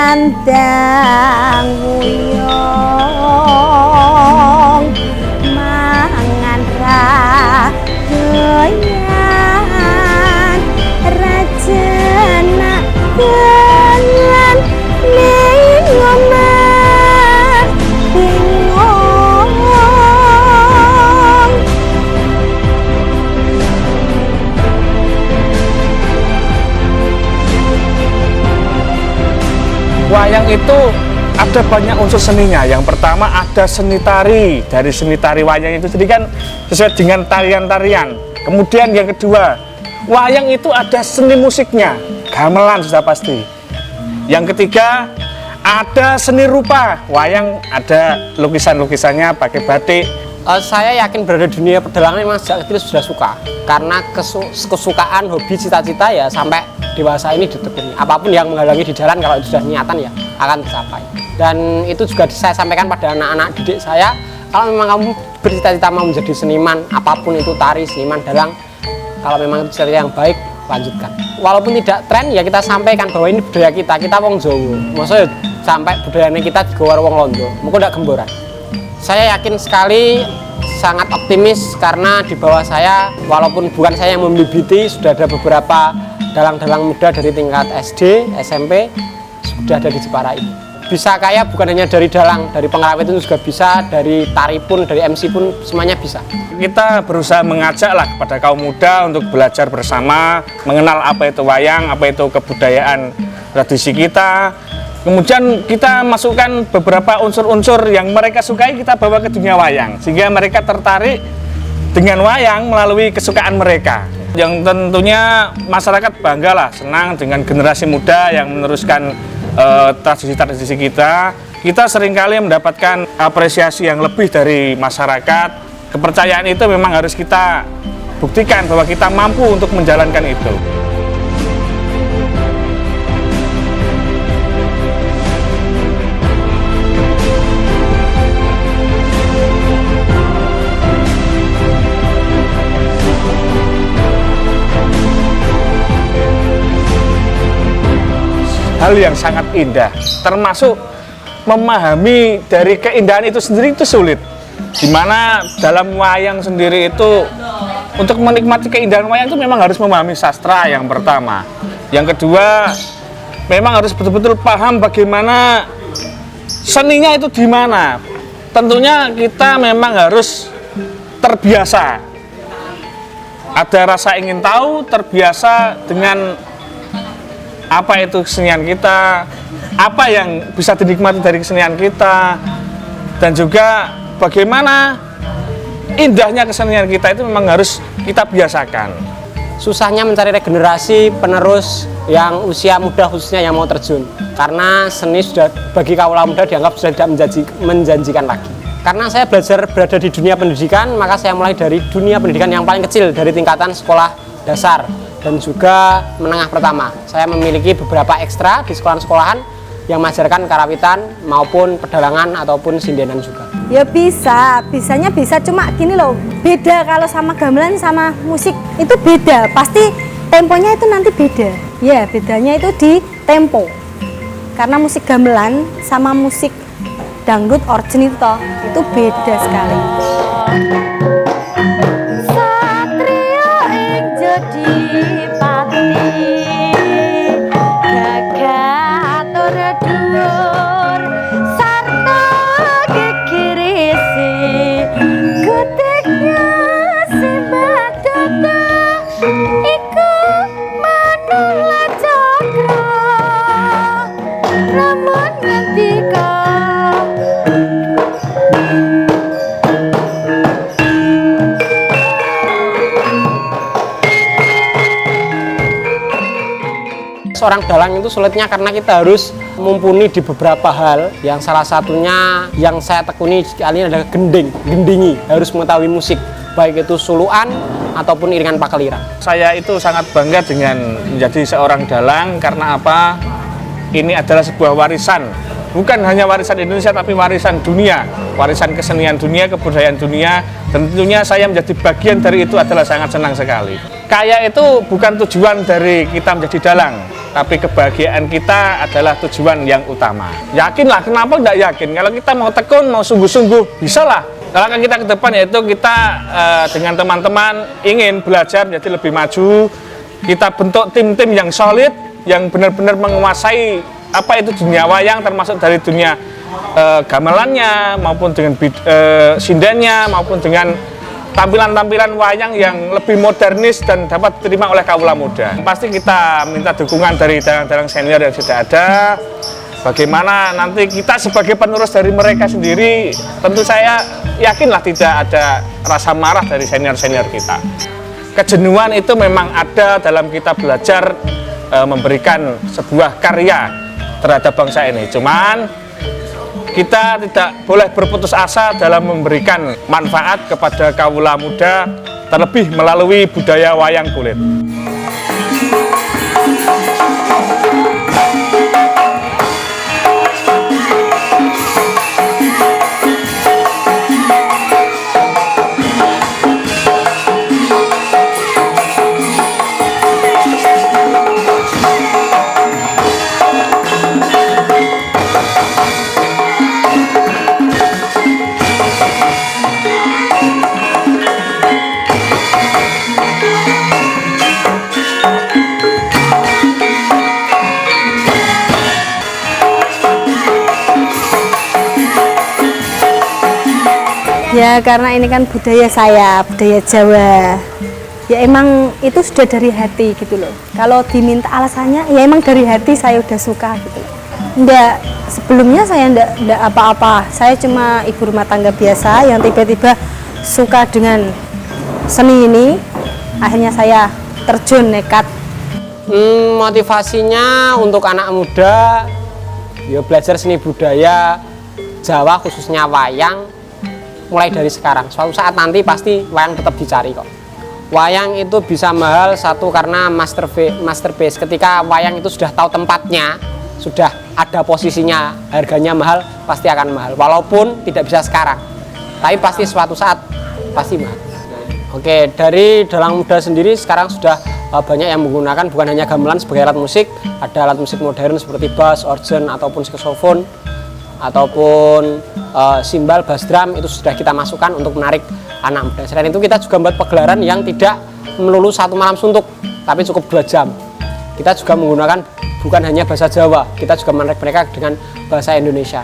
sandang wuyong mangan radoyan rajana kelan ning omah bingung. Wayang itu ada banyak unsur seninya. Yang pertama ada seni tari. Dari seni tari wayang itu sendiri kan sesuai dengan tarian-tarian. Kemudian yang kedua, wayang itu ada seni musiknya, gamelan sudah pasti. Yang ketiga, ada seni rupa. Wayang ada lukisan-lukisannya pakai batik. Saya yakin berada di dunia pedalangan memang sejak kecil sudah suka. Karena kesukaan, hobi, cita-cita ya sampai dewasa ini ditekuni. Apapun yang menghalangi di jalan kalau itu sudah niatan ya akan tercapai. Dan itu juga saya sampaikan pada anak-anak didik saya, kalau memang kamu bercita-cita mau menjadi seniman, apapun itu tari, seniman, dalang, kalau memang itu cita-cita yang baik, lanjutkan. Walaupun tidak tren ya kita sampaikan bahwa ini budaya kita wong Jawa. Maksudnya sampai budayanya kita digawar wong Londo, mungkin tidak gemboran. Saya yakin sekali, sangat optimis karena di bawah saya, walaupun bukan saya yang membibiti, sudah ada beberapa dalang-dalang muda dari tingkat SD, SMP, sudah ada di Jepara ini. Bisa kaya bukan hanya dari dalang, dari pengrawit itu juga bisa, dari tari pun, dari MC pun, semuanya bisa. Kita berusaha mengajaklah kepada kaum muda untuk belajar bersama, mengenal apa itu wayang, apa itu kebudayaan tradisi kita. Kemudian kita masukkan beberapa unsur-unsur yang mereka sukai, kita bawa ke dunia wayang, sehingga mereka tertarik dengan wayang melalui kesukaan mereka. Yang tentunya masyarakat banggalah, senang dengan generasi muda yang meneruskan tradisi-tradisi kita. Kita seringkali mendapatkan apresiasi yang lebih dari masyarakat. Kepercayaan itu memang harus kita buktikan bahwa kita mampu untuk menjalankan itu. Hal yang sangat indah, termasuk memahami dari keindahan itu sendiri itu sulit. Dimana dalam wayang sendiri itu, untuk menikmati keindahan wayang itu memang harus memahami sastra yang pertama. Yang kedua, memang harus betul-betul paham bagaimana seninya itu di mana. Tentunya kita memang harus terbiasa. Ada rasa ingin tahu, terbiasa dengan apa itu kesenian kita, apa yang bisa dinikmati dari kesenian kita, dan juga bagaimana indahnya kesenian kita itu memang harus kita biasakan. Susahnya mencari regenerasi penerus yang usia muda khususnya yang mau terjun, karena seni sudah bagi kaula muda dianggap sudah tidak menjanjikan lagi. Karena saya belajar berada di dunia pendidikan, maka saya mulai dari dunia pendidikan yang paling kecil, dari tingkatan sekolah dasar dan juga menengah pertama. Saya memiliki beberapa ekstra di sekolahan-sekolahan yang mengajarkan karawitan maupun pedalangan ataupun sindenan juga. Ya bisa, bisanya bisa, cuma gini loh, beda kalau sama gamelan sama musik itu beda, pasti temponya itu nanti beda. Ya bedanya itu di tempo, karena musik gamelan sama musik dangdut origin itu beda sekali. Seorang dalang itu sulitnya karena kita harus mumpuni di beberapa hal, yang salah satunya yang saya tekuni kali ini adalah gendingi, harus mengetahui musik, baik itu suluan ataupun iringan pakeliran. Saya itu sangat bangga dengan menjadi seorang dalang karena apa? Ini adalah sebuah warisan, bukan hanya warisan Indonesia tapi warisan dunia, warisan kesenian dunia, kebudayaan dunia. Tentunya saya menjadi bagian dari itu adalah sangat senang sekali. kaya itu bukan tujuan dari kita menjadi dalang, tapi kebahagiaan kita adalah tujuan yang utama. Yakinlah, kenapa tidak yakin? Kalau kita mau tekun, mau sungguh-sungguh, bisa lah. Langkah kita ke depan yaitu kita dengan teman-teman ingin belajar menjadi lebih maju. Kita bentuk tim-tim yang solid, yang benar-benar menguasai apa itu dunia wayang, termasuk dari dunia gamelannya, maupun dengan sindennya, maupun dengan tampilan-tampilan wayang yang lebih modernis dan dapat diterima oleh kaula muda. Pasti kita minta dukungan dari dalang-dalang senior yang sudah ada. Bagaimana nanti kita sebagai penerus dari mereka sendiri, tentu saya yakinlah tidak ada rasa marah dari senior-senior kita. Kejenuhan itu memang ada dalam kita belajar memberikan sebuah karya terhadap bangsa ini. Cuman kita tidak boleh berputus asa dalam memberikan manfaat kepada kaula muda, terlebih melalui budaya wayang kulit. Ya karena ini kan budaya saya, budaya Jawa. Ya emang itu sudah dari hati gitu loh. Kalau diminta alasannya, ya emang dari hati saya udah suka gitu loh. Enggak, sebelumnya saya enggak apa-apa. Saya cuma ibu rumah tangga biasa yang tiba-tiba suka dengan seni ini. Akhirnya saya terjun nekat. Motivasinya untuk anak muda, ya belajar seni budaya Jawa khususnya wayang. Mulai dari sekarang, suatu saat nanti pasti wayang tetap dicari kok. Wayang itu bisa mahal, satu karena masterpiece. Ketika wayang itu sudah tahu tempatnya, sudah ada posisinya, harganya mahal, pasti akan mahal. Walaupun tidak bisa sekarang, tapi pasti suatu saat pasti mahal. Oke, dari dalang muda sendiri sekarang sudah banyak yang menggunakan bukan hanya gamelan sebagai alat musik, ada alat musik modern seperti bass, organ, ataupun saxophone, ataupun simbal, bass drum, itu sudah kita masukkan untuk menarik anak muda. Selain itu kita juga membuat pegelaran yang tidak melulu 1 malam suntuk, tapi cukup 2 jam. Kita juga menggunakan bukan hanya bahasa Jawa, kita juga menarik mereka dengan bahasa Indonesia.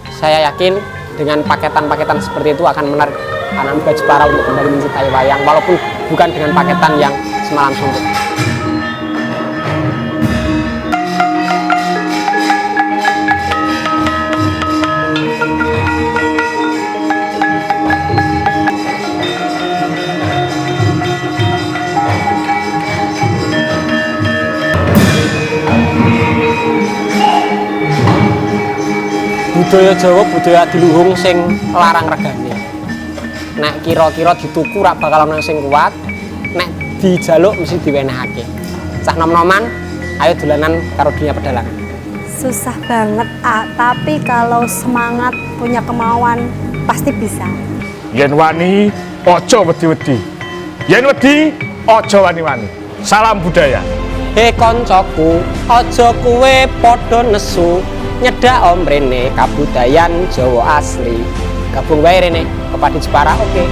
Saya yakin dengan paketan-paketan seperti itu akan menarik anak muda Jepara untuk kembali mencintai wayang, walaupun bukan dengan paketan yang semalam suntuk. Budaya Jawa budaya diluhung sing larang regane. Nek kira-kira dituku rak bakal ana sing kuat, nek dijaluk mesti diwenehake. Cah nom-noman, ayo dolanan karo dunia pedalangan. Susah banget, tapi kalau semangat, punya kemauan, pasti bisa. Yen wani, ojo wedi-wedi. Yen wedi, ojo wani-wani. Salam budaya. He koncoku, ojo kuwe padha nesu. Nyedak om rene kabudayan Jawa asli. Gabung wae rene, Kepadi Jepara, oke.